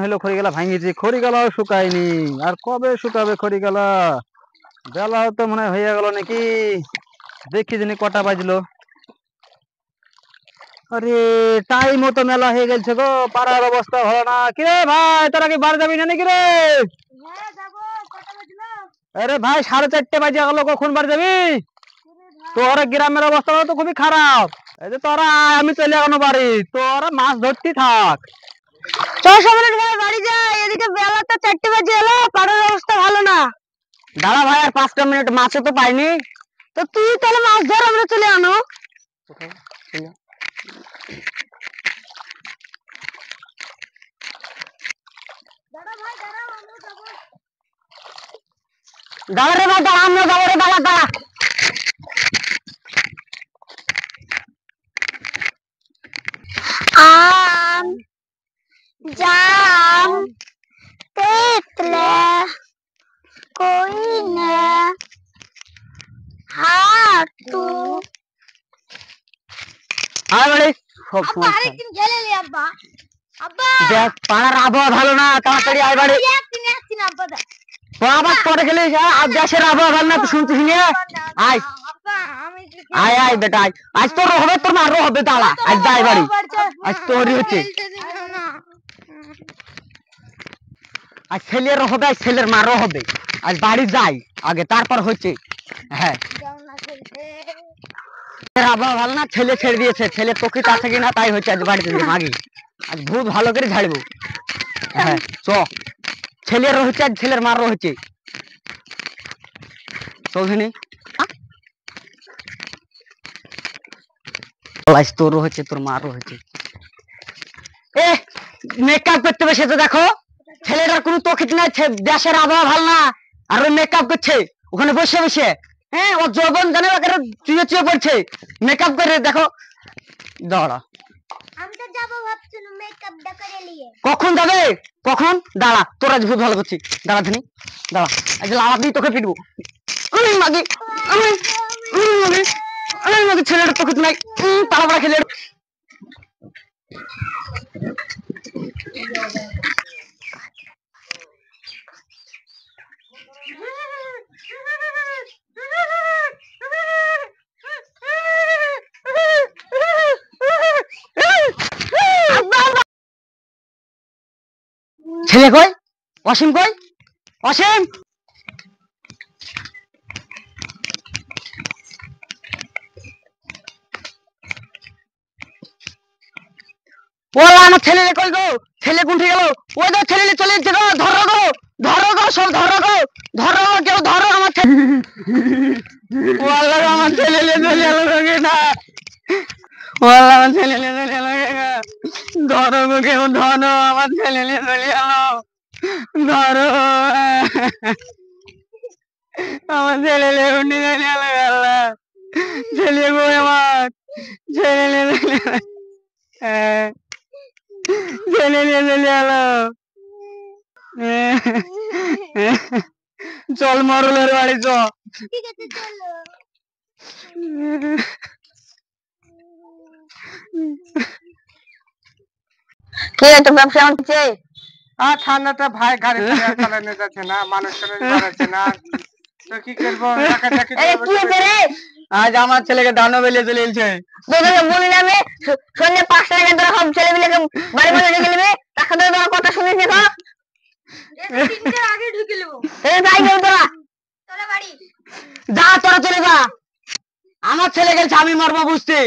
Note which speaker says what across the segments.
Speaker 1: হলো খড়িগালা ভাঙিয়েছে, খড়িগালাও শুকায়নি। আর কবে শুকাবে খড়িগালা? বেলাও তো মনে হয় হয়ে গেল নাকি। দেখি জানি কটা বাজলো। আরে টাইম মতো মেলা হয়ে গেছে গো, পাড়ার অবস্থা ভালো না। কিরে ভাই, তোরা কি বাড়ি যাবি না নাকি রে? আরে ভাই 4:30 বাজে গেল, কখন বাড়ি যাবি? তোর গ্রামের অবস্থা তো খুবই খারাপ। এই যে তোরা আয়, আমি চলে গেল বাড়ি, তোরা মাছ ধরতে থাক।
Speaker 2: চল সবাই বাড়ি যাই, এদিকে বেলা তো 4টে বাজে এলো, পাড়ার অবস্থা ভালো না।
Speaker 1: দাঁড়া ভাই, আর 5টা মিনিট, মাছও তো পাইনি।
Speaker 2: তো তুই তাহলে মাছ ধর, আমরা চলে আনো।
Speaker 1: দাঁড়া রে ভাই, দাঁড়া, আমিও যাবো রে, দাঁড়া দাঁড়া।
Speaker 2: আম, জাম, তেঁতুলে, কইনে, হাতু।
Speaker 1: আয় বাড়ি, সব
Speaker 2: আব্বা
Speaker 1: সময়
Speaker 2: আরেকদিন গেলে রে আব্বা। আব্বা
Speaker 1: দেখ, পাড়ার আবহাওয়া ভালো না, তাড়াতাড়ি আয় বাড়ি।
Speaker 2: একদিন আব্বা দা।
Speaker 1: তো আবার পরে গেলে আর দেশের আবহাওয়া ভালো না, তুই শুনছিস না? আয়
Speaker 2: আব্বা আমি
Speaker 1: আয় আয় বেটা, আয়। আজ তোর হবে, তোর মারও হবে, দাঁড়া, আজ যাই বাড়ি। আজ তোরই হচ্ছে, আজ ছেলের হবে, আজ ছেলের মারও হবে। আজ বাড়ি যাই আগে, তারপর হচ্ছে। হ্যাঁ, আবহাওয়া ভালো না, ছেলে ছেড়ে দিয়েছে। ছেলে প্রকৃত আছে কিনা তাই হচ্ছে, আজ বাড়িতে মাগি। আজ ভূত ভালো করে ঝাড়বো। হ্যাঁ চ, ছেলের হচ্ছে, আজ ছেলের মারও হচ্ছে। চৌধুরী আজ তোরও হচ্ছে, তোর মারও হচ্ছে। এ মেকআপ করতে বসে তো দেখো, ছেলেটার কোনো তকিত নাই। দেশের আবহাওয়া ভালো না, আর ওই মেকআপ করছে ওখানে বসে বসে। হ্যাঁ, ও যৌবন জানে চুয়ে চুয়ে পড়ছে, মেকআপ করে দেখো। দাঁড়া,
Speaker 2: আমি তো যাবো ভাবছিলাম মেকআপটা করে নিয়ে।
Speaker 1: কখন যাবে? কখন? দাঁড়া, তোর আজ ভূত ভালো করছি, দাঁড়া ধনি, দাঁড়া। আজ লাভ দিয়ে তোকে পিটবো আমি মাগি, আমি আমি মাগি, আমি মাগি। ছেলেটার তকিত নাই, তাড়াতাড়া খেলে। ছেলে কই? অসীম কই? অসীম, ওলা আমার ছেলে কই গো? ছেলে কোনটি গেল? ওই তো ছেলে চলে যাচ্ছে গো, ধরো গো, ধরো গো, সব ধরো গো, ধরো গো, কেউ ধরো আমার ছেলে। ওলা আমার ছেলে চলে গেল গো না, ওলা আমার ছেলে চলে গেল গো, ধরো গো, কেউ ধরো, আমার ছেলে চলে গেল, ধরো আমার ছেলে উনি চলে গেল, আল্লাহ ছেলে গো, আমার ছেলে চলে গেল, ছেলে চলে গেল। চল মরলের বাড়ি চ।
Speaker 2: ঠিক আছে চলো।
Speaker 1: কে তো ব্যবসা হচ্ছে?
Speaker 3: আর ঠান্ডাটা ভাই গাড়ি চালানো যাচ্ছে না, মানুষ বাড়াচ্ছে না, তো কি করবো?
Speaker 1: আজ আমার ছেলেকে দানো বেলিয়ে চলে এলছে।
Speaker 2: তোদেরকে বলি না আমি, সন্ধ্যে 5টা নাগাদ তোরা সব ছেলে মিলে বাড়ি বাড়ি ঢুকে নেবে, তাকে তোরা কথা শুনিস দেখো। 3টার আগে ঢুকে নেবো। যাই কেউ তোরা, তোরা বাড়ি
Speaker 1: যা, তোরা চলে যা। আমার ছেলে গেছে, আমি মরবো বুঝতে।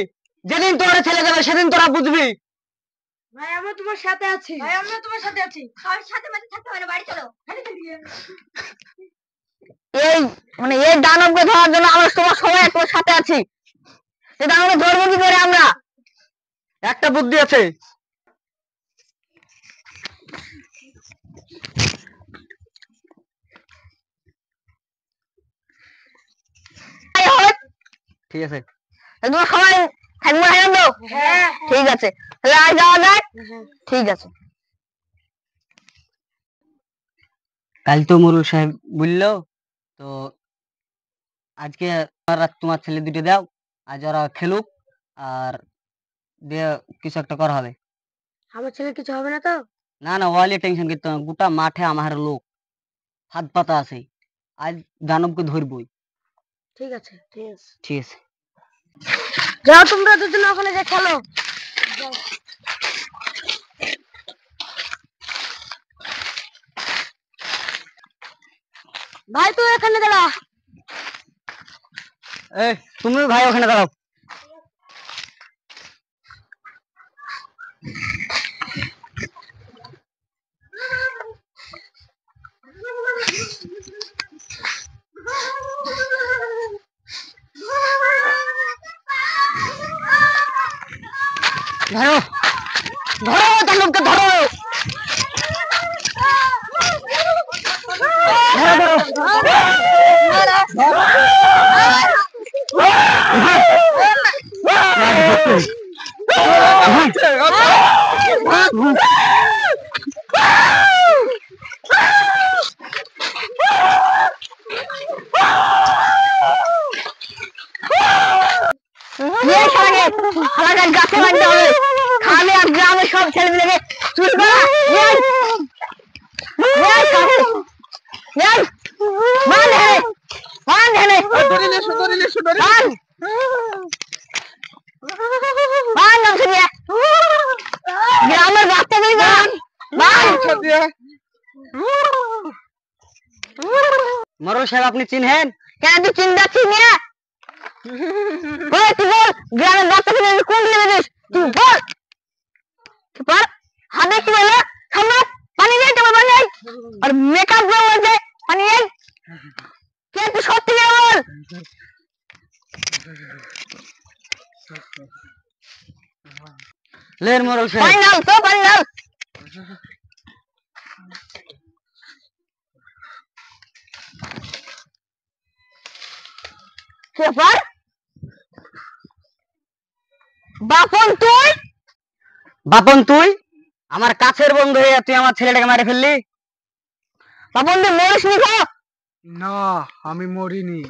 Speaker 1: যেদিন তোর ছেলে যাবে সেদিন তোরা বুঝবি।
Speaker 2: ভাই আমরা তোমার সাথে আছি, ভাই আমরা তোমার সাথে আছি। সবার সাথে মাঝে থাকতে হবে না, বাড়ি চলো। এই মানে এই দানবকে ধরার জন্য আমরা তোমার সবাই তোমার সাথে আছি। এই দানবকে ধরবো কি করে আমরা?
Speaker 1: একটা বুদ্ধি আছে। ঠিক আছে,
Speaker 2: তোমরা সবাই থাকবো না তো? হ্যাঁ ঠিক আছে, তাহলে আজ যাওয়া যাক। ঠিক আছে।
Speaker 1: কাল তো মুরুল সাহেব বললো তো, আজকে তোমার ছেলে দুটো দাও, আজ ওরা খেলুক, আর দিয়ে কিছু একটা করা হবে।
Speaker 2: আমার ছেলে কিছু হবে না তো?
Speaker 1: না না ওয়ালে টেনশন করতে হবে না। গোটা মাঠে আমার লোক হাত পাতা আছে, আজ দানবকে ধরবই।
Speaker 2: ঠিক আছে ঠিক আছে
Speaker 1: ঠিক আছে,
Speaker 2: যাও তোমরা দুজন ওখানে যে খেলো। ভাই তুই এখানে দাঁড়া।
Speaker 1: এই তুমি ভাই ওখানে দাঁড়াও। ধরো ধরো দানবকে ধরো।
Speaker 2: গাছে বাঁধতে হবে, খালে আর গ্রামে সব ছেলে মিলে চুরি করা। গ্রামের বাচ্চাদের
Speaker 1: মরল সাহেব আপনি চিনহেন?
Speaker 2: কেন তুই চিন্তা চিনিয়া তুই বল গ্রামের বাচ্চাদের কোন দিকে তুই বল পর হাতে কি বলে সামনে পানি নেই, তোমার পানি নেই, আর মেকআপ গুলো আছে পানি নেই। কে তুই সত্যি বল।
Speaker 1: লের মরল সাহেব।
Speaker 2: ফাইনাল তো ফাইনাল। সেফার বাপন তুই,
Speaker 1: বাপন তুই আমার কাছের বন্ধু হয়ে তুই আমার ছেলেটাকে মারে ফেললি।
Speaker 2: বাপন তুই মরিস নি গো।
Speaker 3: না আমি মরিনি।